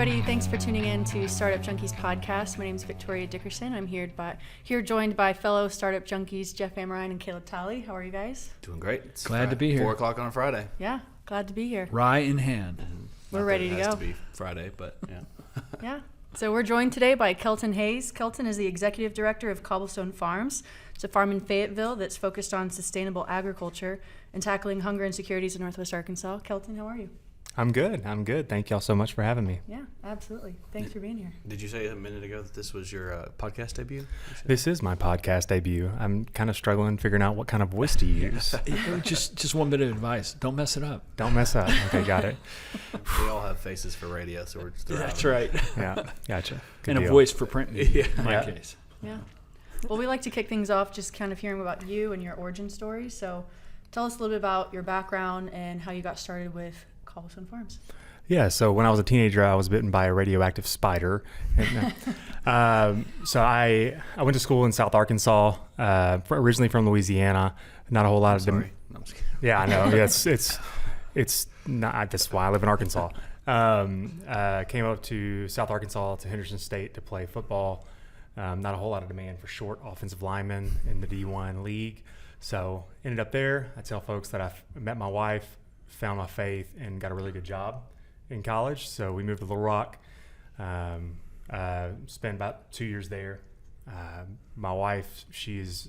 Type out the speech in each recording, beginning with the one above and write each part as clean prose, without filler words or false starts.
everybody. Thanks for tuning in to Startup Junkies podcast. My name is Victoria Dickerson. I'm here joined by fellow Startup Junkies, Jeff Amerine and Caleb Talley. How are you guys? Doing great. It's glad to be here. 4 o'clock on a Friday. Yeah, glad to be here. Rye in hand. We're ready to go. It has to be Friday, but yeah. Yeah. So we're joined today by Kelton Hays. Kelton is the executive director of Cobblestone Farms. It's a farm in Fayetteville that's focused on sustainable agriculture and tackling hunger insecurities in Northwest Arkansas. Kelton, how are you? I'm good. Thank y'all so much for having me. Yeah, absolutely. Thanks for being here. Did you say a minute ago that this was your podcast debut? This is my podcast debut. I'm kind of struggling figuring out what kind of voice to use. Just one bit of advice. Don't mess it up. Don't mess up. Okay, got it. We all have faces for radio, so we're just That's right. Yeah, gotcha. Good and deal. a voice for print media, in my Yeah. case. Yeah. Well, we like to kick things off just kind of hearing about you and your origin story. So tell us a little bit about your background and how you got started with Cobblestone Farms. Yeah, so when I was a teenager, I was bitten by a radioactive spider. So I went to school in South Arkansas, originally from Louisiana. Not a whole lot No, of I'm just kidding. Yeah, I know. It's not. That's why I live in Arkansas. Came up to South Arkansas to Henderson State to play football. Not a whole lot of demand for short offensive linemen in the D1 league. So ended up there. I tell folks that I met my wife, found my faith, and got a really good job in college. So we moved to Little Rock. Spent about 2 years there. My wife, she's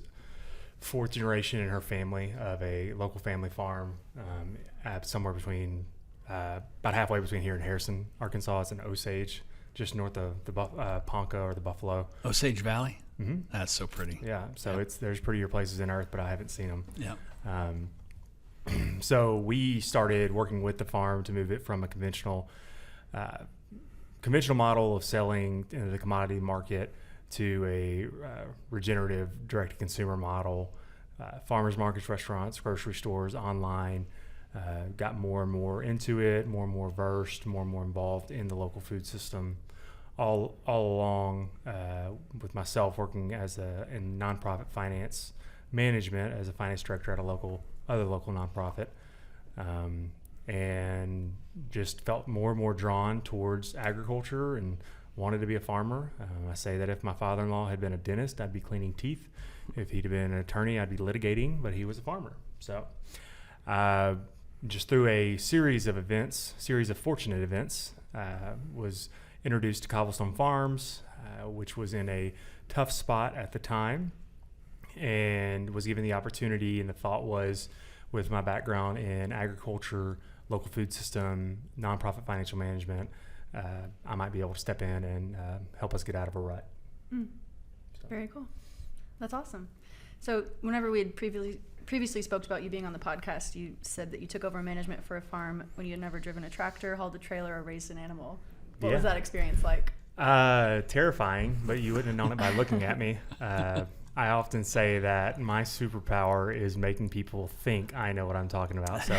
fourth generation in her family of a local family farm, somewhere between about halfway between here and Harrison, Arkansas. It's in Osage, just north of the Ponca or the Buffalo. Osage Valley? Mm-hmm. That's so pretty. Yeah, so there's prettier places in Earth, but I haven't seen them. Yeah. So we started working with the farm to move it from a conventional model of selling in the commodity market to a regenerative direct-to-consumer model. Farmers markets, restaurants, grocery stores, online. Got more and more into it, more and more versed, more and more involved in the local food system. All along with myself working in nonprofit finance management as a finance director at other local nonprofit, and just felt more and more drawn towards agriculture and wanted to be a farmer. I say that if my father-in-law had been a dentist, I'd be cleaning teeth. If he'd have been an attorney, I'd be litigating, but he was a farmer. So just through a series of fortunate events, was introduced to Cobblestone Farms, which was in a tough spot at the time, and was given the opportunity, and the thought was, with my background in agriculture, local food system, nonprofit financial management, I might be able to step in and help us get out of a rut. Very cool. That's awesome. So whenever we had previously spoke about you being on the podcast, you said that you took over management for a farm when you had never driven a tractor, hauled a trailer, or raised an animal. What was that experience like? Terrifying, but you wouldn't have known it by looking at me. I often say that my superpower is making people think I know what I'm talking about. So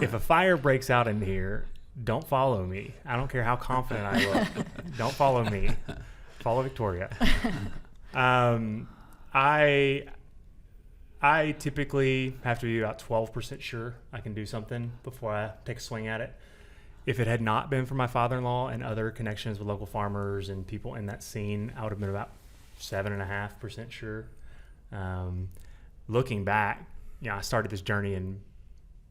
if a fire breaks out in here, don't follow me. I don't care how confident I look. Don't follow me. Follow Victoria. I typically have to be about 12% sure I can do something before I take a swing at it. If it had not been for my father-in-law and other connections with local farmers and people in that scene, I would have been about 7.5% sure. Looking back, I started this journey in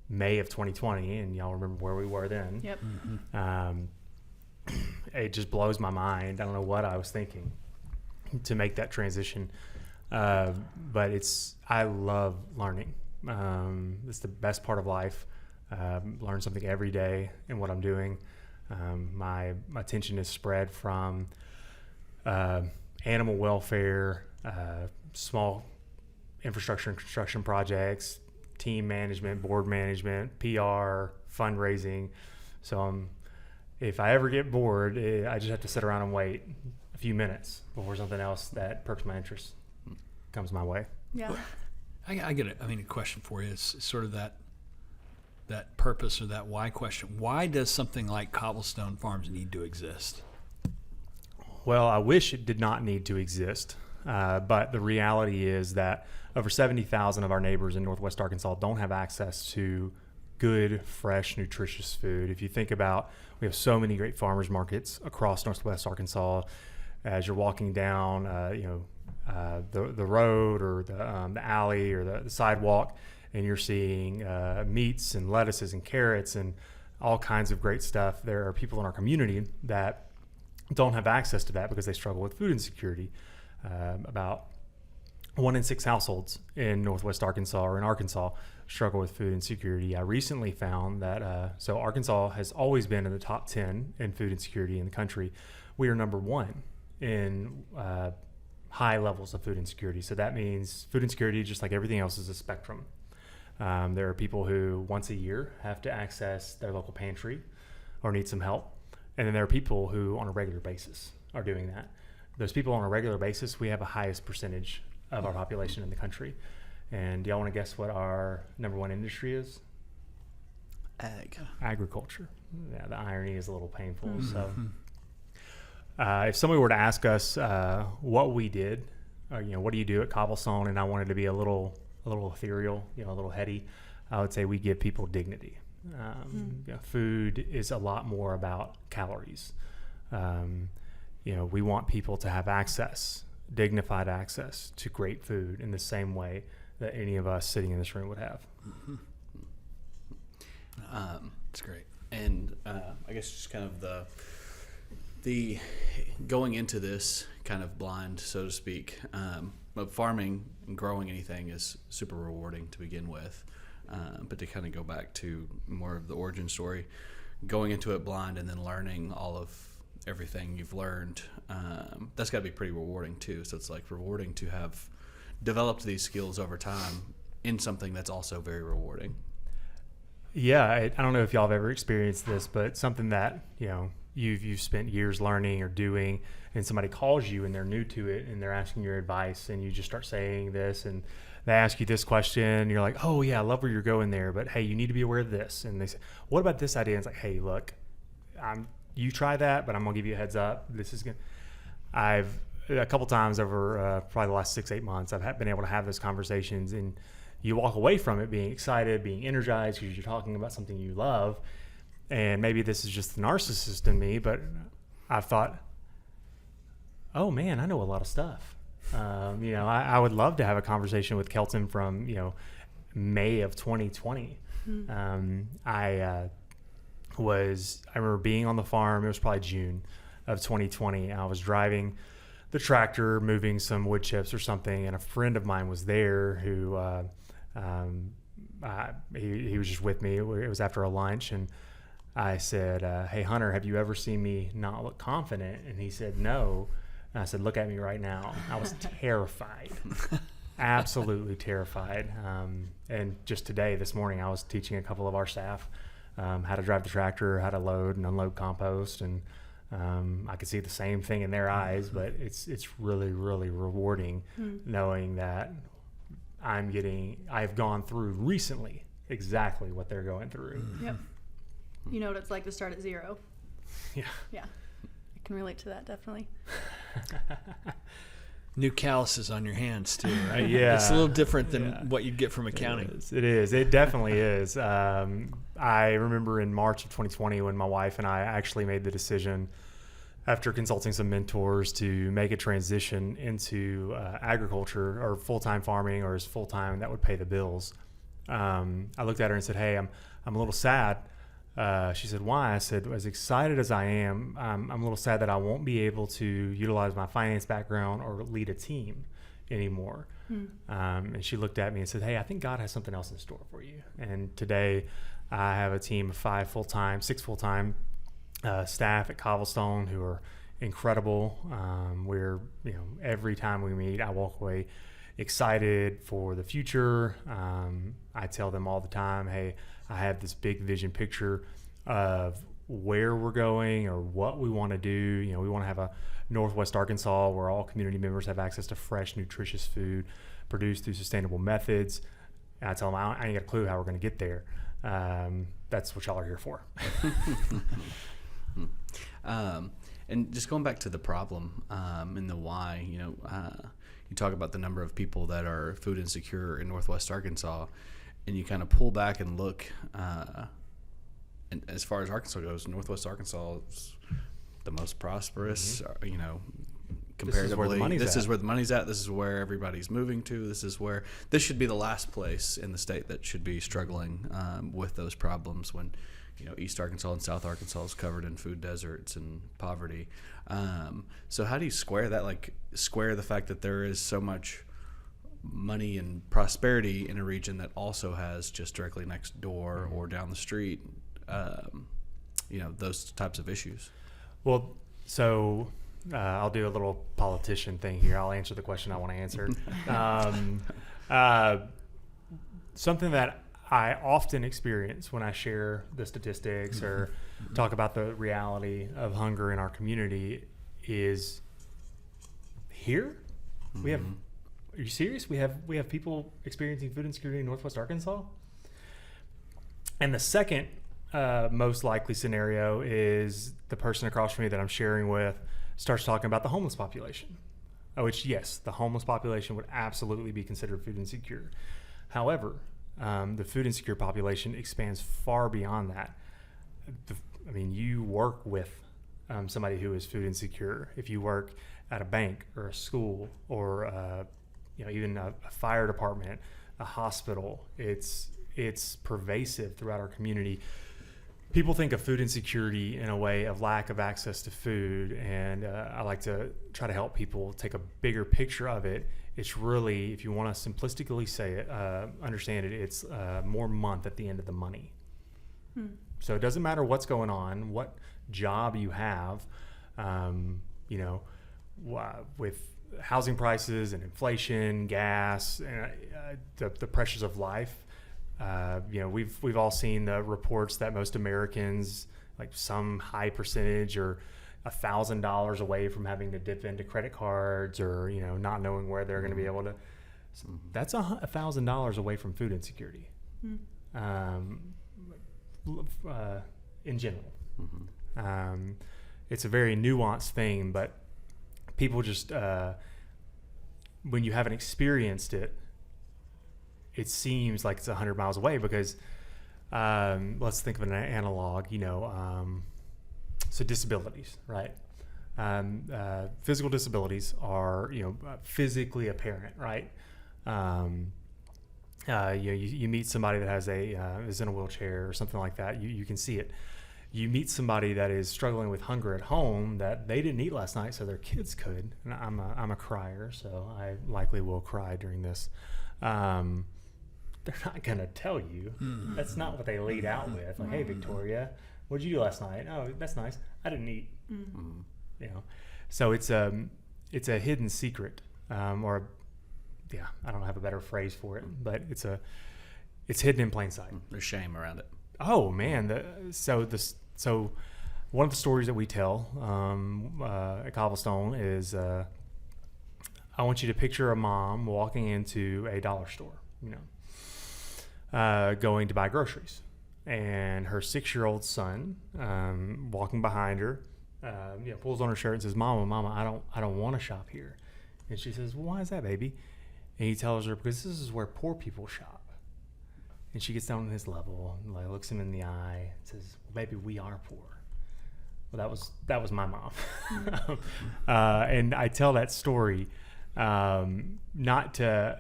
May of 2020, and y'all remember where we were then. Yep. Mm-hmm. It just blows my mind. I don't know what I was thinking to make that transition. But I love learning. It's the best part of life. Learn something every day in what I'm doing. My attention is spread from animal welfare, small infrastructure and construction projects, team management, board management, PR, fundraising. So if I ever get bored, I just have to sit around and wait a few minutes before something else that perks my interest comes my way. Yeah. I get it. I mean, a question for you is sort of that purpose or that why question. Why does something like Cobblestone Farms need to exist? Well, I wish it did not need to exist, but the reality is that over 70,000 of our neighbors in Northwest Arkansas don't have access to good, fresh, nutritious food. If you think about, we have so many great farmers markets across Northwest Arkansas. As you're walking down, the road or the alley or the sidewalk, and you're seeing meats and lettuces and carrots and all kinds of great stuff. There are people in our community that don't have access to that because they struggle with food insecurity. About 1 in 6 households in Northwest Arkansas or in Arkansas struggle with food insecurity. I recently found that, so Arkansas has always been in the top 10 in food insecurity in the country. We are number 1 in high levels of food insecurity. So that means food insecurity, just like everything else, is a spectrum. There are people who once a year have to access their local pantry or need some help. And then there are people who on a regular basis are doing that. Those people on a regular basis, we have a highest percentage of our population in the country. And do y'all want to guess what our number 1 industry is? Agriculture. Yeah, the irony is a little painful. Mm-hmm. So if somebody were to ask us what we did, or, what do you do at Cobblestone, and I wanted to be a little ethereal, a little heady, I would say we give people dignity. Food is a lot more about calories. We want people to have access, dignified access to great food in the same way that any of us sitting in this room would have. Mm-hmm. It's great. And I guess just kind of the going into this kind of blind, so to speak, but farming and growing anything is super rewarding to begin with. But to kind of go back to more of the origin story, going into it blind and then learning all of everything you've learned, that's got to be pretty rewarding too. So it's like rewarding to have developed these skills over time in something that's also very rewarding. Yeah, I don't know if y'all have ever experienced this, but something that you've spent years learning or doing, and somebody calls you and they're new to it and they're asking your advice, and you just start saying this, and they ask you this question, and you're like, oh yeah, I love where you're going there, but hey, you need to be aware of this. And they say, what about this idea? And it's like, hey, look, you try that, but I'm gonna give you a heads up. This is I've a couple times over probably the last 6-8 months, I've been able to have those conversations, and you walk away from it being excited, being energized, because you're talking about something you love. And maybe this is just the narcissist in me, but I've thought, oh man, I know a lot of stuff. I would love to have a conversation with Kelton from, May of 2020. I remember being on the farm. It was probably June of 2020. I was driving the tractor, moving some wood chips or something, and a friend of mine was there who, he was just with me. It was after a lunch, and I said, hey, Hunter, have you ever seen me not look confident? And he said, no. And I said, look at me right now. I was terrified, absolutely terrified. And just this morning, I was teaching a couple of our staff how to drive the tractor, how to load and unload compost. And I could see the same thing in their eyes, but it's really, really rewarding knowing that I've gone through recently exactly what they're going through. Yep. You know what it's like to start at zero. Yeah. Yeah. I can relate to that, definitely. New calluses on your hands too, right? Yeah. It's a little different than what you'd get from accounting. It is. It definitely is. I remember in March of 2020 when my wife and I actually made the decision, after consulting some mentors, to make a transition into agriculture or full-time farming, or as full-time that would pay the bills. I looked at her and said, hey, I'm a little sad. She said, why? I said, as excited as I am, I'm a little sad that I won't be able to utilize my finance background or lead a team anymore. And she looked at me and said, hey, I think God has something else in store for you. And today I have a team of 6 full-time staff at Cobblestone who are incredible. We're, every time we meet, I walk away excited for the future. I tell them all the time, hey, I have this big vision picture of where we're going or what we want to do. We want to have a Northwest Arkansas where all community members have access to fresh, nutritious food produced through sustainable methods. And I tell them, I ain't got a clue how we're going to get there. That's what y'all are here for. And just going back to the problem and the why, you talk about the number of people that are food insecure in Northwest Arkansas, and you kind of pull back and look, and as far as Arkansas goes, Northwest Arkansas is the most prosperous, you know, comparatively. This is where the money's at. This is where everybody's moving to. This should be the last place in the state that should be struggling with those problems when, you know, East Arkansas and South Arkansas is covered in food deserts and poverty. So how do you square that? Like, square the fact that there is so much money and prosperity in a region that also has just directly next door or down the street, you know, those types of issues? Well, so I'll do a little politician thing here. I'll answer the question I want to answer. Something that I often experience when I share the statistics or talk about the reality of hunger in our community is here. We have, are you serious? We have people experiencing food insecurity in Northwest Arkansas. And the second most likely scenario is the person across from me that I'm sharing with starts talking about the homeless population, which, yes, the homeless population would absolutely be considered food insecure. However, the food insecure population expands far beyond that. I mean, you work with somebody who is food insecure. If you work at a bank or a school or you know, even a fire department, a hospital, it's pervasive throughout our community. People think of food insecurity in a way of lack of access to food, and I like to try to help people take a bigger picture of it. It's really, if you want to simplistically say it, understand it, it's more month at the end of the money. So it doesn't matter what's going on, what job you have, you know, with housing prices and inflation, gas, and the pressures of life. You know, we've all seen the reports that most Americans, like some high percentage, are $1,000 away from having to dip into credit cards, or, you know, not knowing where they're going to be able to. That's $1,000 away from food insecurity. In general, it's a very nuanced thing, but people just when you haven't experienced it, it seems like it's 100 miles away because let's think of an analog, you know, so disabilities, right? Physical disabilities are, you know, physically apparent, right? You meet somebody that has is in a wheelchair or something like that. You can see it. You meet somebody that is struggling with hunger at home that they didn't eat last night, so their kids could. And I'm a crier, so I likely will cry during this. They're not going to tell you. That's not what they lead out with. Like, hey, Victoria, what did you do last night? Oh, that's nice. I didn't eat. You know, so it's a hidden secret, or I don't have a better phrase for it, but it's hidden in plain sight. There's shame around it. Oh man, so one of the stories that we tell at Cobblestone is I want you to picture a mom walking into a dollar store, you know, going to buy groceries, and her 6-year-old son walking behind her, you know, pulls on her shirt and says, "Mama, I don't want to shop here." And she says, "Well, why is that, baby?" And he tells her, "Because this is where poor people shop." And she gets down on his level, and like looks him in the eye, and says, "Well, baby, we are poor." Well, that was my mom. And I tell that story not to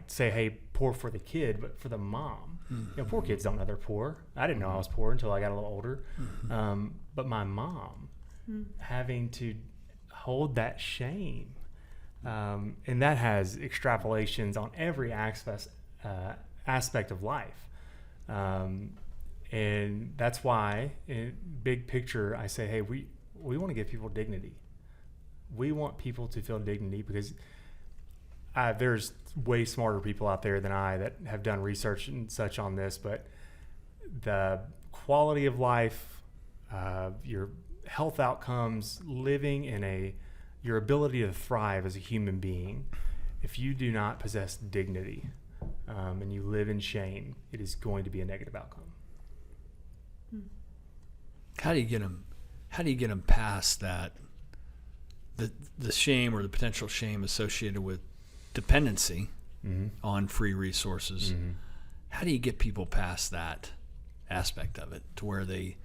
say, "Hey, poor for the kid," but for the mom. You know, poor kids don't know they're poor. I didn't know I was poor until I got a little older. But my mom having to hold that shame, and that has extrapolations on every aspect of life, and that's why, in big picture, I say, hey, we want to give people dignity. We want people to feel dignity because there's way smarter people out there than I that have done research and such on this, but the quality of life, your health outcomes, living in your ability to thrive as a human being, if you do not possess dignity, and you live in shame, it is going to be a negative outcome. How do you get them past that, the shame or the potential shame associated with dependency, on free resources. How do you get people past that aspect of it to where they,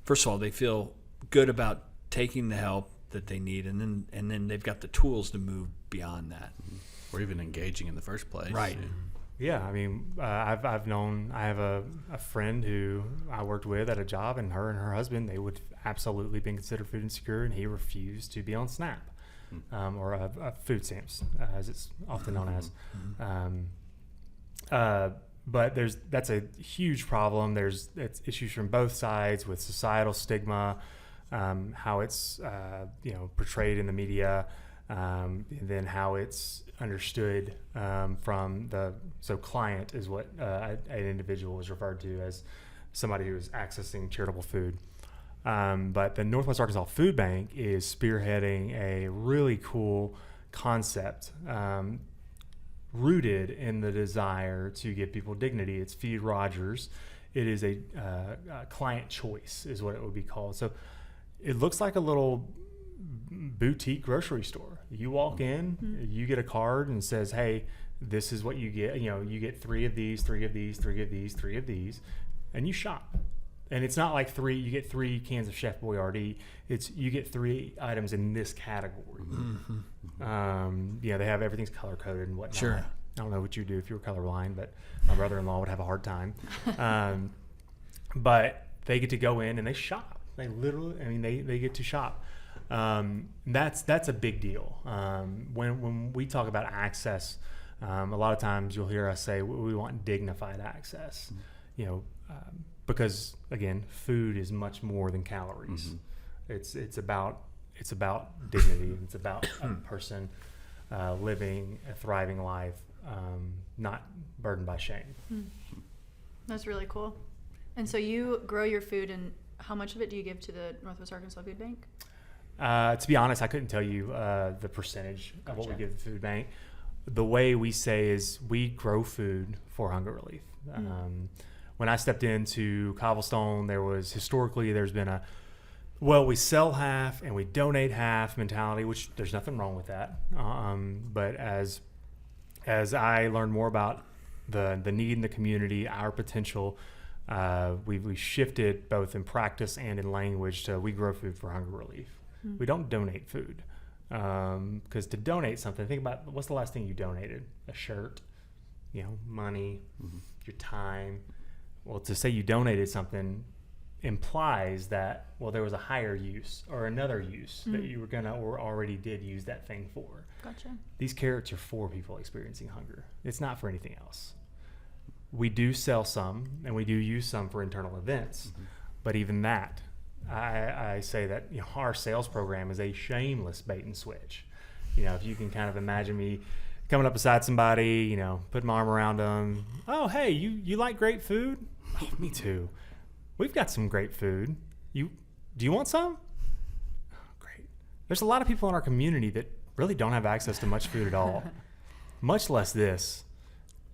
first of all, they feel good about taking the help that they need, and then they've got the tools to move beyond that, or even engaging in the first place. Right. Yeah, I mean, I have a friend who I worked with at a job, and her husband, they would absolutely been considered food insecure, and he refused to be on SNAP, or food stamps, as it's often known as. But that's a huge problem. It's issues from both sides with societal stigma, how it's portrayed in the media, and then how it's understood from client is what an individual is referred to as somebody who is accessing charitable food. But the Northwest Arkansas Food Bank is spearheading a really cool concept rooted in the desire to give people dignity. It's Feed Rogers. It is a client choice is what it would be called. So it looks like a little boutique grocery store. You walk in, you get a card and says, hey, this is what you get. You get 3 of these, 3 of these, 3 of these, 3 of these, and you shop. And it's not like you get 3 cans of Chef Boyardee. It's you get 3 items in this category. They have everything's color coded and whatnot. Sure. I don't know what you do if you were colorblind, but my brother-in-law would have a hard time. But they get to go in and they shop. They literally, they get to shop. That's a big deal. When we talk about access, a lot of times you'll hear us say we want dignified access. Because again, food is much more than calories. It's about dignity. It's about a person living a thriving life, not burdened by shame. That's really cool. And so you grow your food, and how much of it do you give to the Northwest Arkansas Food Bank? To be honest, I couldn't tell you the percentage of what we give the food bank. The way we say is we grow food for hunger relief. When I stepped into Cobblestone, there's been we sell half and we donate half mentality, which there's nothing wrong with that. But as I learned more about the need in the community, our potential, we shifted both in practice and in language to we grow food for hunger relief. We don't donate food, because to donate something, think about what's the last thing you donated? A shirt, money, your time. Well, to say you donated something implies that, there was a higher use or another use that you were gonna or already did use that thing for. Gotcha. These carrots are for people experiencing hunger. It's not for anything else. We do sell some, and we do use some for internal events, but even that, I say that our sales program is a shameless bait and switch. If you can kind of imagine me coming up beside somebody, putting my arm around them. Oh, hey, you like great food? Oh, me too. We've got some great food. Do you want some? Oh, great. There's a lot of people in our community that really don't have access to much food at all, much less this.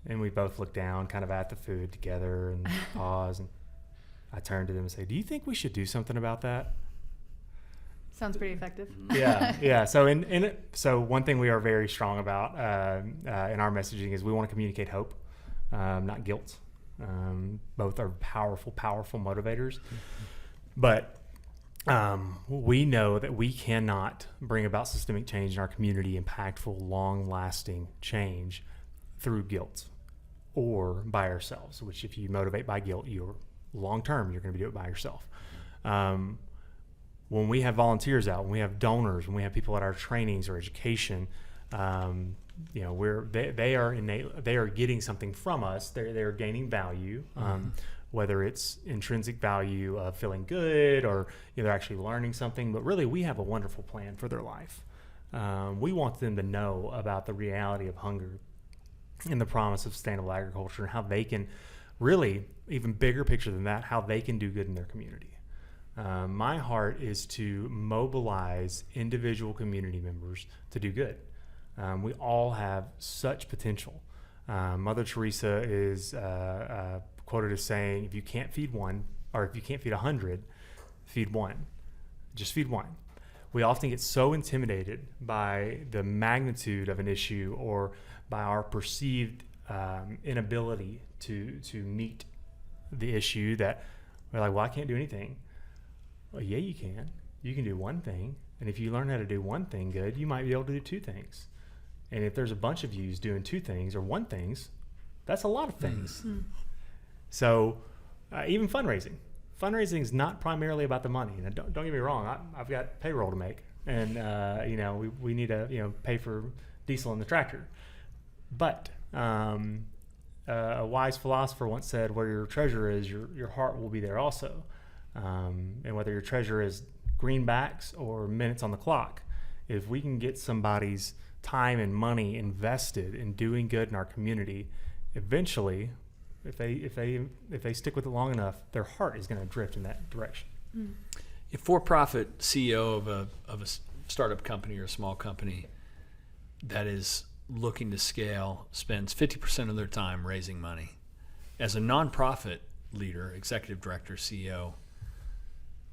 And we both look down kind of at the food together and pause, and I turn to them and say, do you think we should do something about that? Sounds pretty effective. Yeah. So so one thing we are very strong about in our messaging is we want to communicate hope, not guilt. Both are powerful motivators. But we know that we cannot bring about systemic change in our community, impactful, long-lasting change through guilt or by ourselves, which if you motivate by guilt, long-term, you're going to do it by yourself. When we have volunteers out, when we have donors, when we have people at our trainings or education, they are getting something from us. They're gaining value, whether it's intrinsic value of feeling good or they're actually learning something. But really, we have a wonderful plan for their life. We want them to know about the reality of hunger and the promise of sustainable agriculture, and how they can really, even bigger picture than that, how they can do good in their community. My heart is to mobilize individual community members to do good. We all have such potential. Mother Teresa is quoted as saying, if you can't feed one, or if you can't feed 100, feed one. Just feed one. we often get so intimidated by the magnitude of an issue or by our perceived inability to meet the issue that we're like, well, I can't do anything. Well, yeah, you can. You can do one thing. And if you learn how to do one thing good, you might be able to do two things. And if there's a bunch of yous doing two things or one things, that's a lot of things. Mm-hmm. So even fundraising is not primarily about the money. Now, don't get me wrong. I've got payroll to make, and we need to pay for diesel in the tractor. But a wise philosopher once said, "Where your treasure is, your heart will be there also." And whether your treasure is greenbacks or minutes on the clock, if we can get somebody's time and money invested in doing good in our community, eventually, if they stick with it long enough, their heart is going to drift in that direction. A for-profit CEO of a startup company or a small company that is looking to scale spends 50% of their time raising money. As a nonprofit leader, executive director, CEO,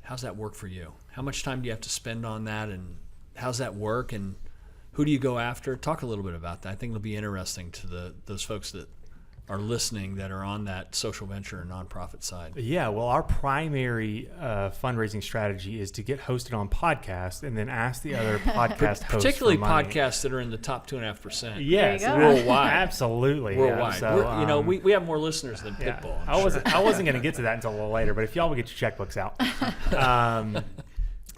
how's that work for you? How much time do you have to spend on that, and how's that work, and who do you go after? Talk a little bit about that. I think it'll be interesting to those folks that are listening that are on that social venture and nonprofit side. Yeah, well, our primary fundraising strategy is to get hosted on podcasts and then ask the other podcast hosts particularly for money. podcasts that are in the top 2.5%. Yes, worldwide. Absolutely. Worldwide. Yeah. So, we have more listeners than Pitbull. I wasn't going to get to that until a little later, but if y'all would get your checkbooks out.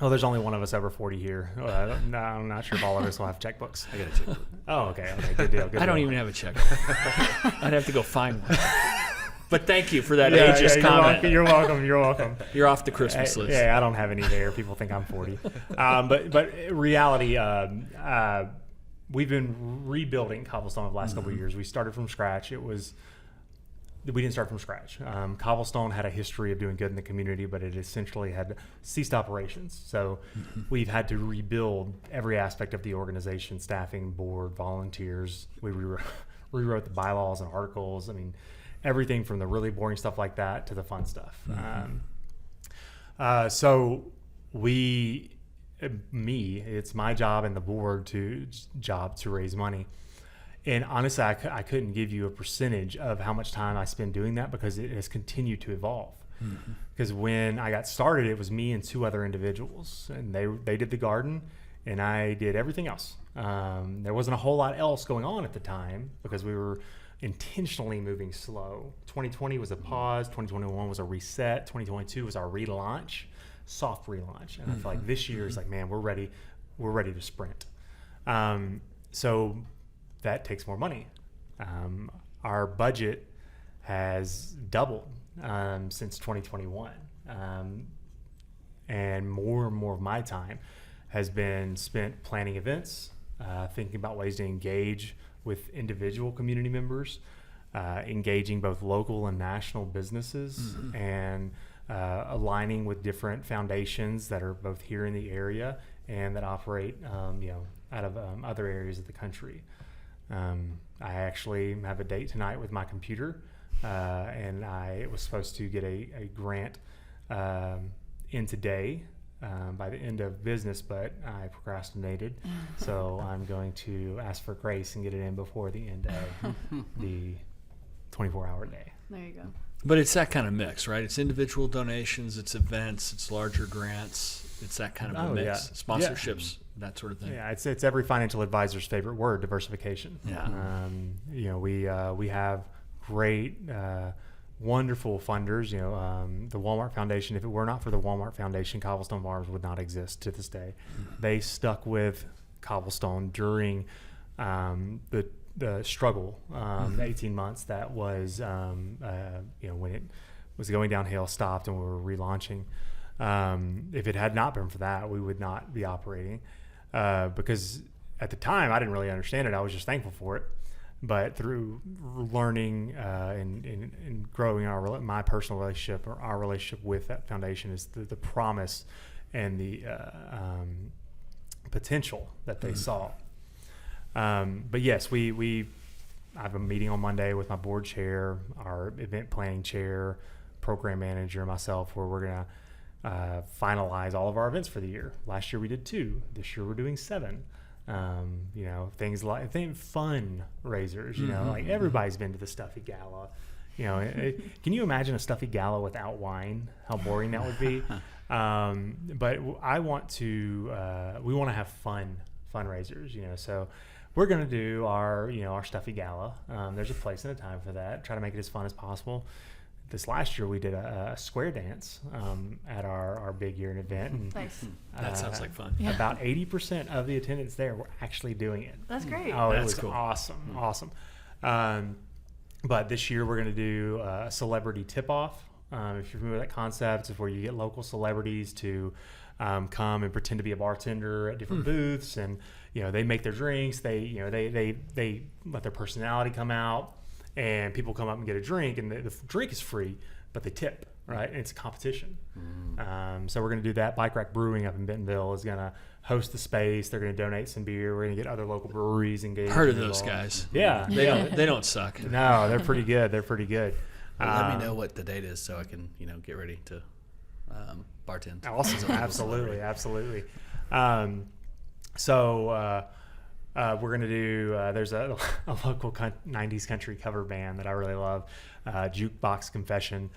There's only one of us over 40 here. No, I'm not sure if all of us will have checkbooks. I got a checkbook. Oh, okay. Good deal. I don't even have a checkbook. I'd have to go find one. But thank you for that ageist comment. You're welcome. You're off the Christmas list. Yeah, I don't have any there. People think I'm 40. But reality, we've been rebuilding Cobblestone over the last couple of years. We started from scratch. We didn't start from scratch. Cobblestone had a history of doing good in the community, but it essentially had ceased operations. So we've had to rebuild every aspect of the organization, staffing, board, volunteers. We rewrote the bylaws and articles. I mean, everything from the really boring stuff like that to the fun stuff. It's my job and the board to raise money. And honestly, I couldn't give you a percentage of how much time I spend doing that because it has continued to evolve. Because when I got started, it was me and two other individuals, and they did the garden, and I did everything else. There wasn't a whole lot else going on at the time because we were intentionally moving slow. 2020 was a pause. 2021 was a reset. 2022 was our relaunch, soft relaunch. And I feel like this year is like, man, we're ready to sprint. So that takes more money. Our budget has doubled since 2021. And more of my time has been spent planning events, thinking about ways to engage with individual community members, engaging both local and national businesses, and aligning with different foundations that are both here in the area and that operate out of other areas of the country. I actually have a date tonight with my computer, and I was supposed to get a grant in today by the end of business, but I procrastinated. So I'm going to ask for grace and get it in before the end of the 24-hour day. There you go. But it's that kind of mix, right? It's individual donations, it's events, it's larger grants. It's that kind of a mix. Yeah. Sponsorships, that sort of thing. Yeah, it's every financial advisor's favorite word, diversification. Yeah. We have great, wonderful funders. The Walmart Foundation. If it were not for the Walmart Foundation, Cobblestone Farms would not exist to this day. They stuck with Cobblestone during the struggle, the 18 months that was, when it was going downhill, stopped, and we were relaunching. If it had not been for that, we would not be operating, because at the time I didn't really understand it. I was just thankful for it. But through learning and growing my personal relationship, or our relationship with that foundation, is the promise and the potential that they saw. But yes, I have a meeting on Monday with my board chair, our event planning chair, program manager, and myself, where we're going to finalize all of our events for the year. Last year we did 2. This year we're doing 7. Things like fundraisers. Like everybody's been to the Stuffy Gala. Can you imagine a Stuffy Gala without wine? How boring that would be. But we want to have fundraisers. So we're going to do our Stuffy Gala. There's a place and a time for that. Try to make it as fun as possible. This last year we did a square dance at our big year event. And, Nice. That sounds like fun. Yeah. About 80% of the attendants there were actually doing it. That's great. Oh, it That's was cool. awesome. But this year we're going to do a celebrity tip-off. If you're familiar with that concept, it's where you get local celebrities to come and pretend to be a bartender at different booths, and they make their drinks. They let their personality come out, and people come up and get a drink, and the drink is free, but they tip, right? And it's a competition. So we're going to do that. Bike Rack Brewing up in Bentonville is going to host the space. They're going to donate some beer. We're going to get other local breweries engaged. Heard of those guys? Yeah. They don't suck. No, they're pretty good. Well, let me know what the date is so I can get ready to bartend. Awesome. Absolutely. So we're going to do, there's a local 90s country cover band that I really love, Jukebox Confession.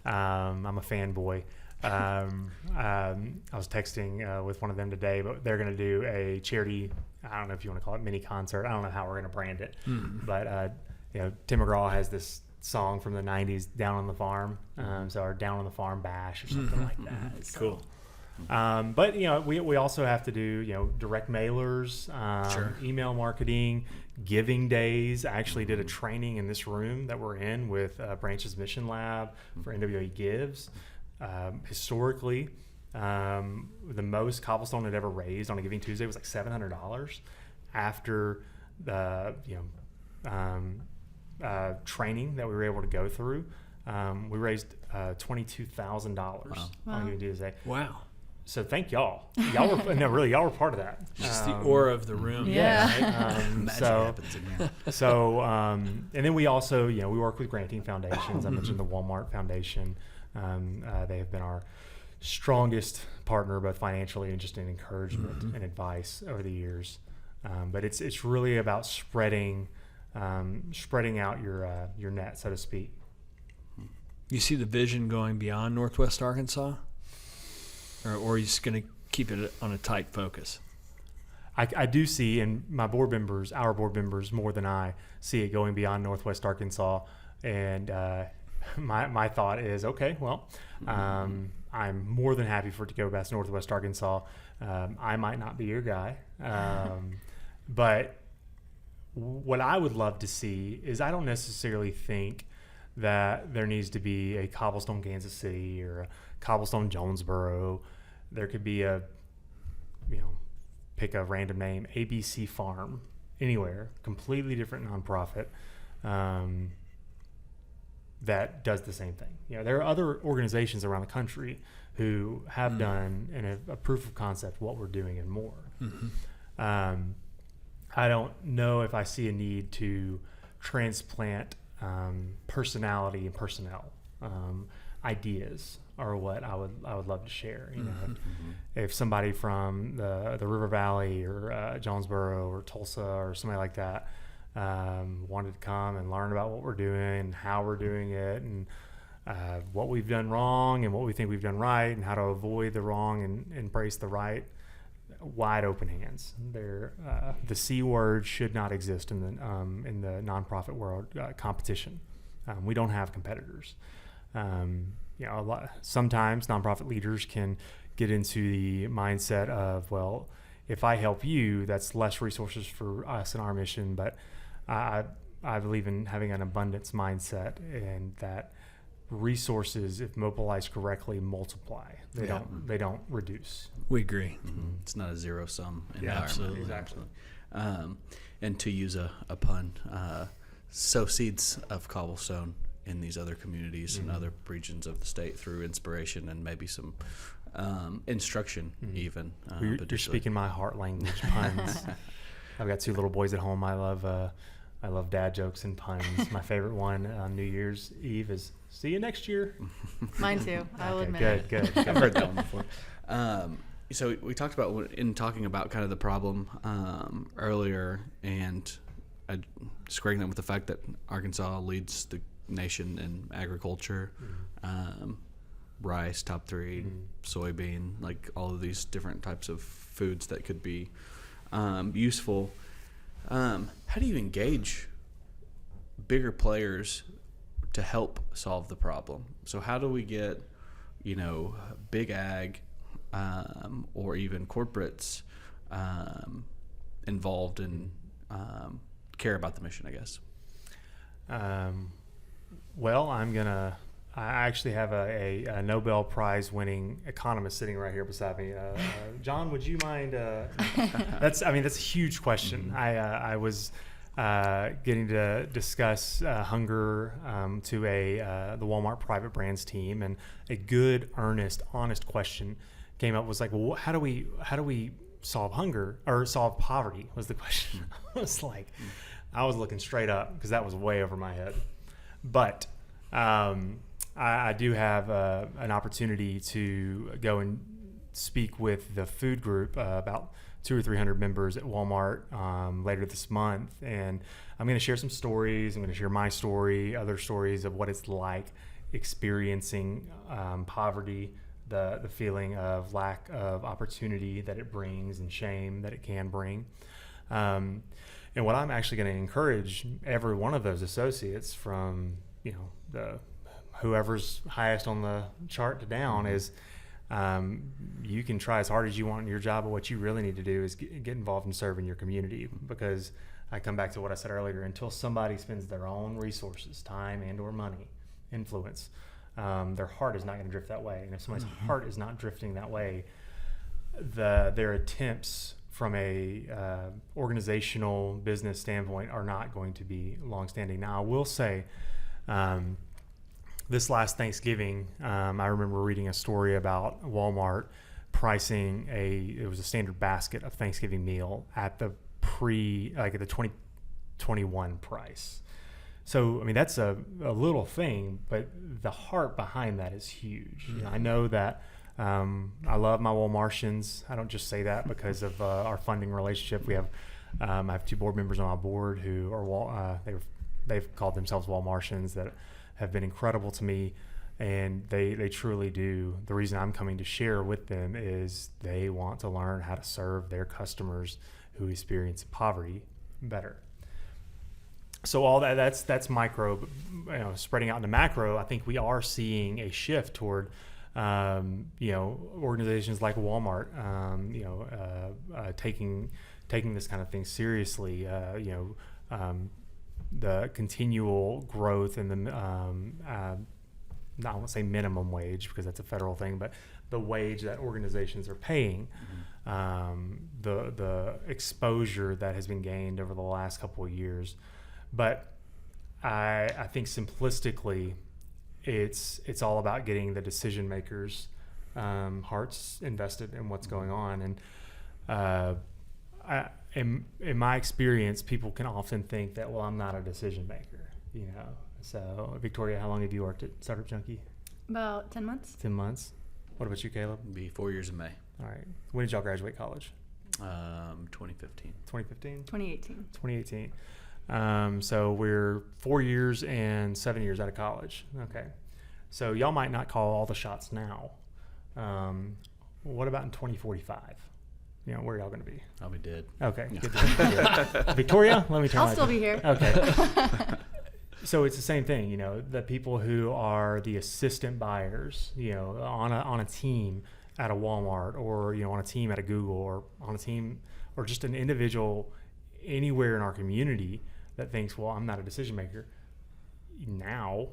I'm a fanboy. I was texting with one of them today, but they're going to do a charity, I don't know if you want to call it mini concert. I don't know how we're going to brand it. But, Tim McGraw has this song from the 90s, Down on the Farm. So our Down on the Farm bash or something like that. So, Cool. But we also have to do direct mailers, email marketing, giving days. I actually did a training in this room that we're in with Branch's Mission Lab for NWA Gives. Historically, the most Cobblestone had ever raised on a Giving Tuesday was like $700. After the training that we were able to go through, we raised $22,000 on Giving Tuesday. Wow. So thank y'all. Y'all were part of that. Just the aura of the room. Yeah. Magic happens in here. And then we also, we work with granting foundations. I mentioned the Walmart Foundation. They have been our strongest partner, both financially and just in encouragement and advice over the years. But it's really about spreading out your net, so to speak. You see the vision going beyond Northwest Arkansas? Or are you just going to keep it on a tight focus? I do see, and our board members more than I, see it going beyond Northwest Arkansas. And my thought is, okay, well, I'm more than happy for it to go past Northwest Arkansas. I might not be your guy. But what I would love to see is, I don't necessarily think that there needs to be a Cobblestone Kansas City or a Cobblestone Jonesboro. There could be pick a random name, ABC Farm, anywhere, completely different nonprofit that does the same thing. There are other organizations around the country who have done in a proof of concept what we're doing and more. I don't know if I see a need to transplant personality and personnel. Ideas are what I would love to share. If somebody from the River Valley or Jonesboro or Tulsa or somebody like that wanted to come and learn about what we're doing, how we're doing it, and what we've done wrong and what we think we've done right, and how to avoid the wrong and embrace the right, wide open hands. The C word should not exist in the nonprofit world. Competition. We don't have competitors. Sometimes nonprofit leaders can get into the mindset of, well, if I help you, that's less resources for us and our mission. But I believe in having an abundance mindset, and that resources, if mobilized correctly, multiply. They don't reduce. We agree. It's not a zero sum environment. Yeah, absolutely. Exactly. And to use a pun, sow seeds of Cobblestone in these other communities and other regions of the state through inspiration and maybe some instruction even. You're speaking my heart language, puns. I've got 2 little boys at home. I love dad jokes and puns. My favorite one on New Year's Eve is See you next year. Mine too. I will admit. Good. I've heard that one before. So we talked about in talking about kind of the problem earlier, and squaring that with the fact that Arkansas leads the nation in agriculture, rice top 3, soybean, like all of these different types of foods that could be useful. How do you engage bigger players to help solve the problem? So how do we get, big ag or even corporates involved and care about the mission, I guess? Well, I actually have a Nobel Prize winning economist sitting right here beside me. John, would you mind? That's a huge question. I was getting to discuss hunger to the Walmart private brands team, and a good, earnest, honest question came up. Was like, well, how do we solve hunger or solve poverty? Was the question. I was like, I was looking straight up because that was way over my head. But I do have an opportunity to go and speak with the food group, about 200 or 300 members at Walmart later this month, and I'm going to share some stories. I'm going to share my story, other stories of what it's like experiencing poverty, the feeling of lack of opportunity that it brings, and shame that it can bring. And what I'm actually going to encourage every one of those associates, from the whoever's highest on the chart to down, is you can try as hard as you want in your job, but what you really need to do is get involved in serving your community. Because I come back to what I said earlier, until somebody spends their own resources, time and or money, influence, their heart is not going to drift that way. And if somebody's heart is not drifting that way, their attempts from a organizational business standpoint are not going to be long-standing. Now, I will say, this last Thanksgiving, I remember reading a story about Walmart pricing it was a standard basket of Thanksgiving meal at the at the 2021 price. So, that's a little thing, but the heart behind that is huge. I know that I love my Walmartians. I don't just say that because of our funding relationship. We have I have 2 board members on my board who are they've called themselves Walmartians, that have been incredible to me, and they truly do. The reason I'm coming to share with them is they want to learn how to serve their customers who experience poverty better. So all that's micro, but, spreading out into macro, I think we are seeing a shift toward organizations like Walmart, taking this kind of thing seriously. The continual growth in the I won't say minimum wage because that's a federal thing, but the wage that organizations are paying, the exposure that has been gained over the last couple of years. But I think simplistically, it's all about getting the decision makers' hearts invested in what's going on. And in my experience, people can often think that, well, I'm not a decision maker, So, Victoria, how long have you worked at Startup Junkie? About 10 months. 10 months. What about you, Caleb? It'll be 4 years in May. All right. When did y'all graduate college? 2015. 2015? 2018. 2018. So we're 4 years and 7 years out of college. Okay. So y'all might not call all the shots now. What about in 2045? Where are y'all going to be? I'll be dead. Okay. Good. Victoria, let me turn. I'll still be here. Okay. So it's the same thing, the people who are the assistant buyers, on a team at a Walmart, or on a team at a Google, or on a team, or just an individual anywhere in our community that thinks, well, I'm not a decision maker. Now,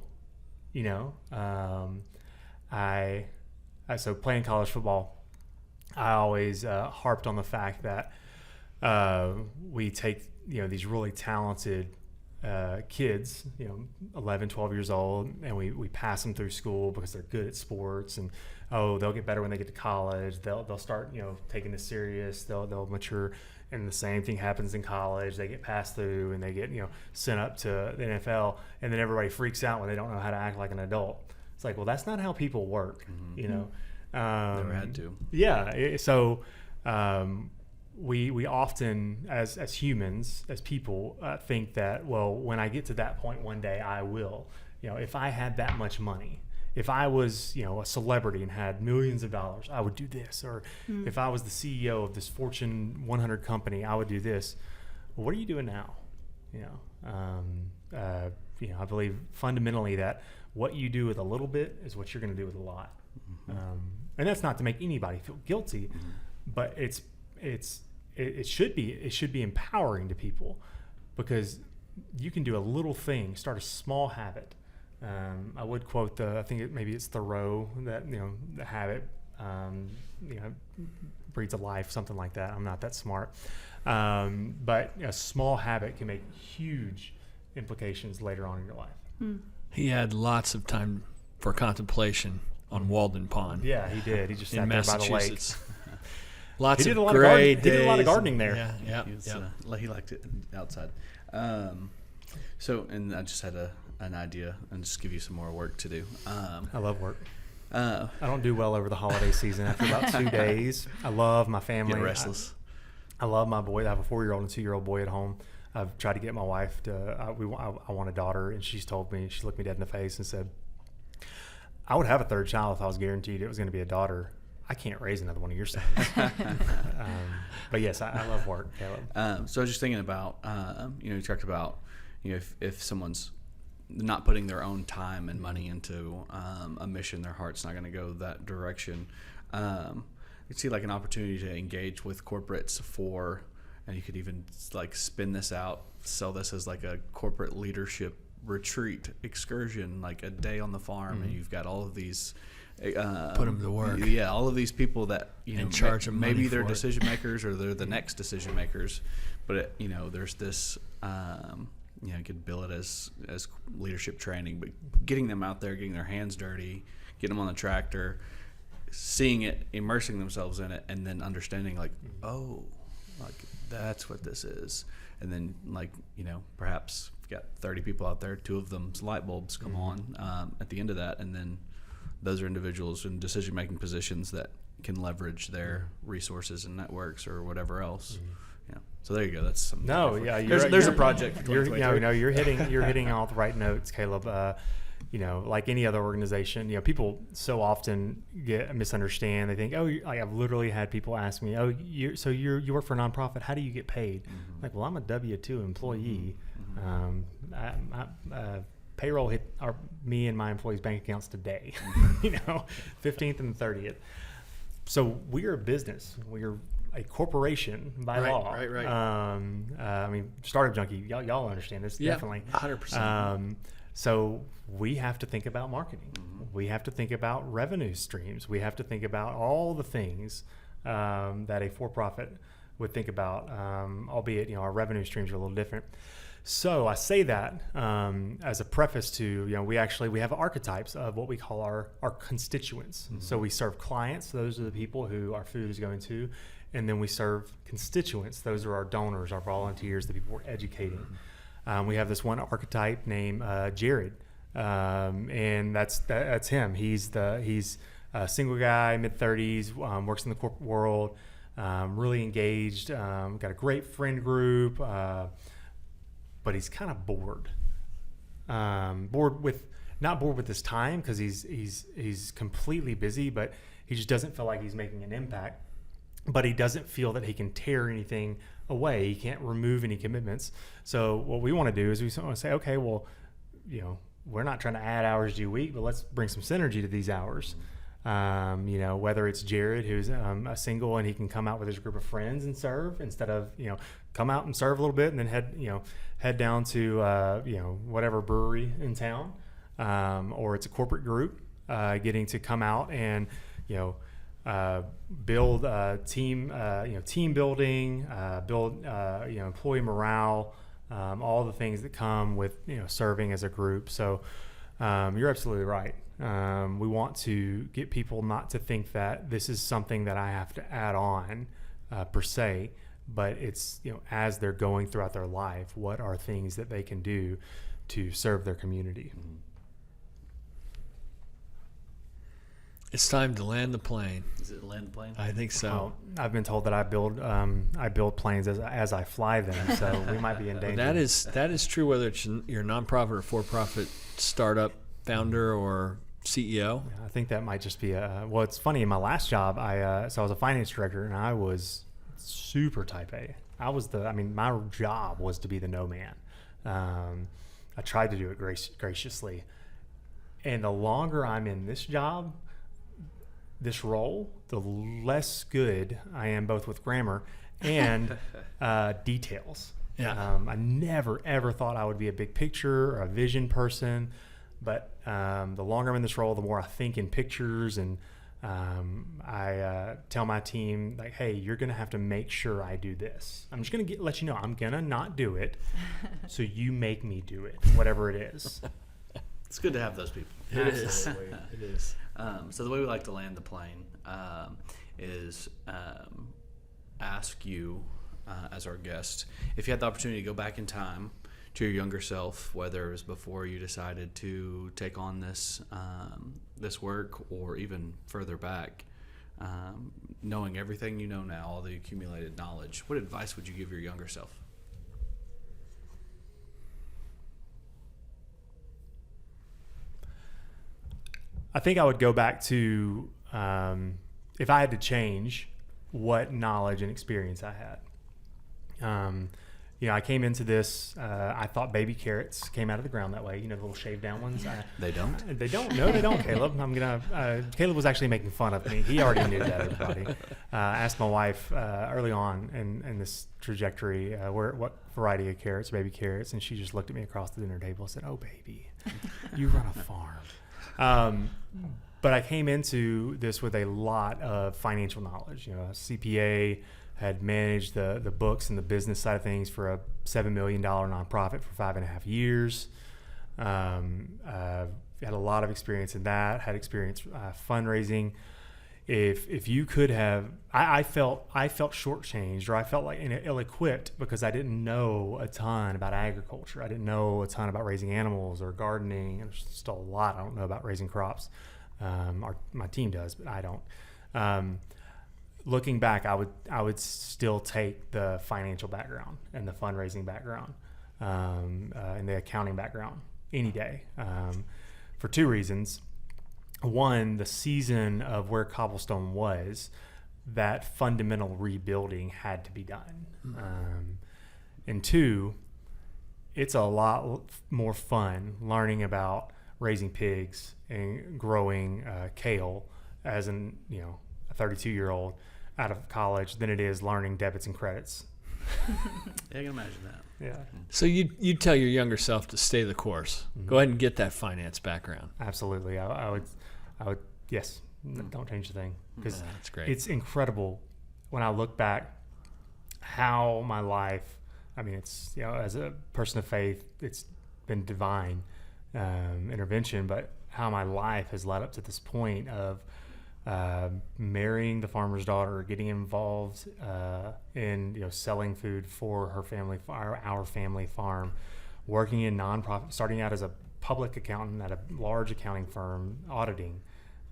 so playing college football, I always harped on the fact that we take these really talented kids, 11, 12 years old, and we pass them through school because they're good at sports, and they'll get better when they get to college. They'll start taking this serious. They'll mature, and the same thing happens in college. They get passed through and they get sent up to the NFL, and then everybody freaks out when they don't know how to act like an adult. It's like, well, that's not how people work. Never had to. Yeah. So we often, as humans, as people, think that, well, when I get to that point one day, I will. If I had that much money, if I was, a celebrity and had millions of dollars, I would do this. Or if I was the CEO of this Fortune 100 company, I would do this. Well, what are you doing now? I believe fundamentally that what you do with a little bit is what you're going to do with a lot. And that's not to make anybody feel guilty, but it should be empowering to people, because you can do a little thing, start a small habit. I would quote maybe it's Thoreau that the habit breeds a life, something like that. I'm not that smart, but a small habit can make huge implications later on in your life. He had lots of time for contemplation on Walden Pond. Yeah, he did. He just sat there by the lake. Lots of great days. He did a lot of gardening there. He liked it outside. And I just had an idea, and just give you some more work to do. I love work. I don't do well over the holiday season. After about 2 days, I love my family. Get restless. I love my boy. I have a 4-year-old and a 2-year-old boy at home. I've tried to get my wife to. I want a daughter, and she's told me. She looked me dead in the face and said, "I would have a third child if I was guaranteed it was going to be a daughter. I can't raise another one of your sons." But yes, I love work, Caleb. So I was just thinking about, you talked about, if someone's not putting their own time and money into a mission, their heart's not going to go that direction. You'd see like an opportunity to engage with corporates and you could even like spin this out, sell this as like a corporate leadership retreat excursion, like a day on the farm, and you've got all of these put them to work. Yeah, all of these people that in charge of maybe money they're for decision makers or they're the next decision makers, but there's this you could bill it as leadership training, but getting them out there, getting their hands dirty, getting them on the tractor, seeing it, immersing themselves in it, and then understanding like, oh, like that's what this is. And then perhaps you've got 30 people out there, 2 of them's light bulbs come on at the end of that, and then those are individuals in decision-making positions that can leverage their resources and networks or whatever else. So there you go. That's some. No, yeah, there's a project. For you're hitting all the right notes, Caleb. Like any other organization, people so often misunderstand. They think, I've literally had people ask me, you work for a nonprofit. How do you get paid? Like, well, I'm a W-2 employee. Payroll hit me and my employees' bank accounts today, 15th and 30th. So we are a business. We are a corporation by law. Right. Startup Junkie, y'all understand this, definitely. 100%. So we have to think about marketing. We have to think about revenue streams. We have to think about all the things that a for-profit would think about, albeit our revenue streams are a little different. So I say that as a preface to, we have archetypes of what we call our constituents. So we serve clients. Those are the people who our food is going to. And then we serve constituents. Those are our donors, our volunteers, the people we're educating. We have this one archetype named Jared, and that's him. He's a single guy, mid-30s, works in the corporate world, really engaged, got a great friend group, but he's kind of bored. Not bored with his time, because he's completely busy, but he just doesn't feel like he's making an impact. But he doesn't feel that he can tear anything away. He can't remove any commitments. So what we want to do is we want to say, okay, well, we're not trying to add hours to your week, but let's bring some synergy to these hours. Whether it's Jared, who's a single and he can come out with his group of friends and serve, instead of come out and serve a little bit and then head down to whatever brewery in town, or it's a corporate group getting to come out and build team building, build employee morale, all the things that come with serving as a group. So you're absolutely right. We want to get people not to think that this is something that I have to add on per se, but it's as they're going throughout their life, what are things that they can do to serve their community. It's time to land the plane. Is it land the plane? I think so. Well, I've been told that I build planes as I fly them, so we might be in danger. That is true whether it's your nonprofit or for-profit startup founder or CEO. I think that might just be well, it's funny. In my last job, I was a finance director, and I was super type A. My job was to be the no man. I tried to do it graciously. And the longer I'm in this this role, the less good I am both with grammar and details. Yeah. I never, ever thought I would be a big picture or a vision person. But the longer I'm in this role, the more I think in pictures, and I tell my team, like, hey, you're going to have to make sure I do this. I'm just going to let you know I'm going to not do it, so you make me do it, whatever it is. It's good to have those people. It is. It is. So the way we like to land the plane is ask you as our guest, if you had the opportunity to go back in time to your younger self, whether it was before you decided to take on this work or even further back, knowing everything you know now, all the accumulated knowledge, what advice would you give your younger self? I think I would go back to, if I had to change, what knowledge and experience I had. I came into this, I thought baby carrots came out of the ground that way, the little shaved down ones. They don't? They don't. No, they don't, Caleb. Caleb was actually making fun of me. He already knew that, everybody. I asked my wife early on in this trajectory, what variety of carrots, baby carrots, and she just looked at me across the dinner table and said, "Oh, baby, you run a farm." But I came into this with a lot of financial knowledge. A CPA, had managed the books and the business side of things for a $7 million nonprofit for 5.5 years. Had a lot of experience in that. Had experience fundraising. If you could have, I felt shortchanged, or I felt like ill-equipped because I didn't know a ton about agriculture. I didn't know a ton about raising animals or gardening. There's still a lot I don't know about raising crops. My team does, but I don't. Looking back, I would still take the financial background and the fundraising background and the accounting background any day, for two reasons. One, the season of where Cobblestone was, that fundamental rebuilding had to be done. And two, it's a lot more fun learning about raising pigs and growing kale as a 32-year-old out of college than it is learning debits and credits. Yeah, I can imagine that. Yeah, So you tell your younger self to stay the course. Mm-hmm. Go ahead and get that finance background. absolutely. I would. Yes, don't change the thing, because That's great. it's incredible when I look back how my life. It's as a person of faith, it's been divine intervention, but how my life has led up to this point of marrying the farmer's daughter, getting involved in selling food for her family, our family farm, working in nonprofit, starting out as a public accountant at a large accounting firm, auditing,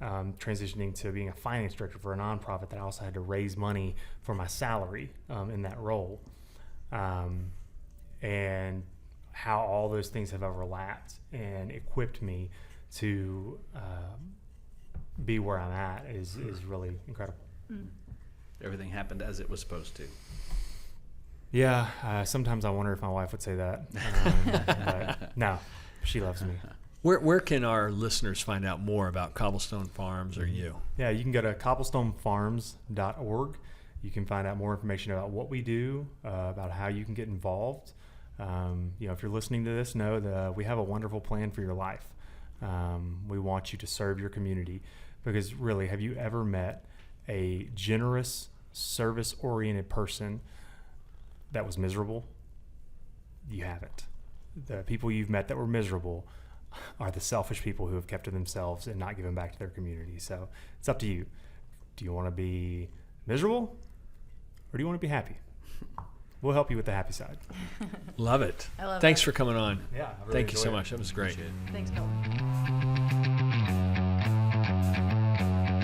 transitioning to being a finance director for a nonprofit that I also had to raise money for my salary in that role, and how all those things have overlapped and equipped me to be where I'm at is really incredible. Everything happened as it was supposed to. Yeah, sometimes I wonder if my wife would say that. But no, she loves me. Where can our listeners find out more about Cobblestone Farms or you? Yeah, you can go to cobblestonefarms.org. You can find out more information about what we do, about how you can get involved. If you're listening to this, know that we have a wonderful plan for your life. We want you to serve your community, because really, have you ever met a generous, service-oriented person that was miserable? you haven't. The people you've met that were miserable are the selfish people who have kept to themselves and not given back to their community. So it's up to you. Do you want to be miserable or do you want to be happy? We'll help you with the happy side. Love it. I love Thanks that. for coming on. Yeah, I really Thank you so enjoyed it. much. That was great. Thanks, Kelton.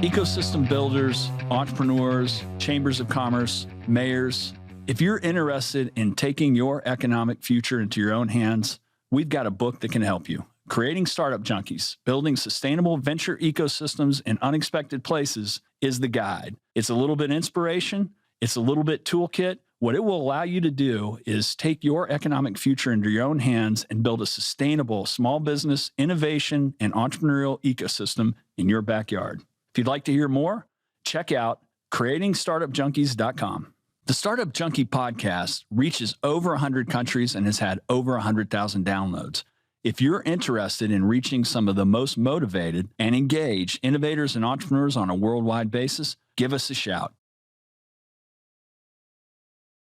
Ecosystem builders, entrepreneurs, chambers of commerce, mayors. If you're interested in taking your economic future into your own hands, we've got a book that can help you. Creating Startup Junkies, Building Sustainable Venture Ecosystems in Unexpected Places is the guide. It's a little bit inspiration. It's a little bit toolkit. What it will allow you to do is take your economic future into your own hands and build a sustainable small business, innovation, and entrepreneurial ecosystem in your backyard. If you'd like to hear more, check out creatingstartupjunkies.com. The Startup Junkie podcast reaches over 100 countries and has had over 100,000 downloads. If you're interested in reaching some of the most motivated and engaged innovators and entrepreneurs on a worldwide basis, give us a shout.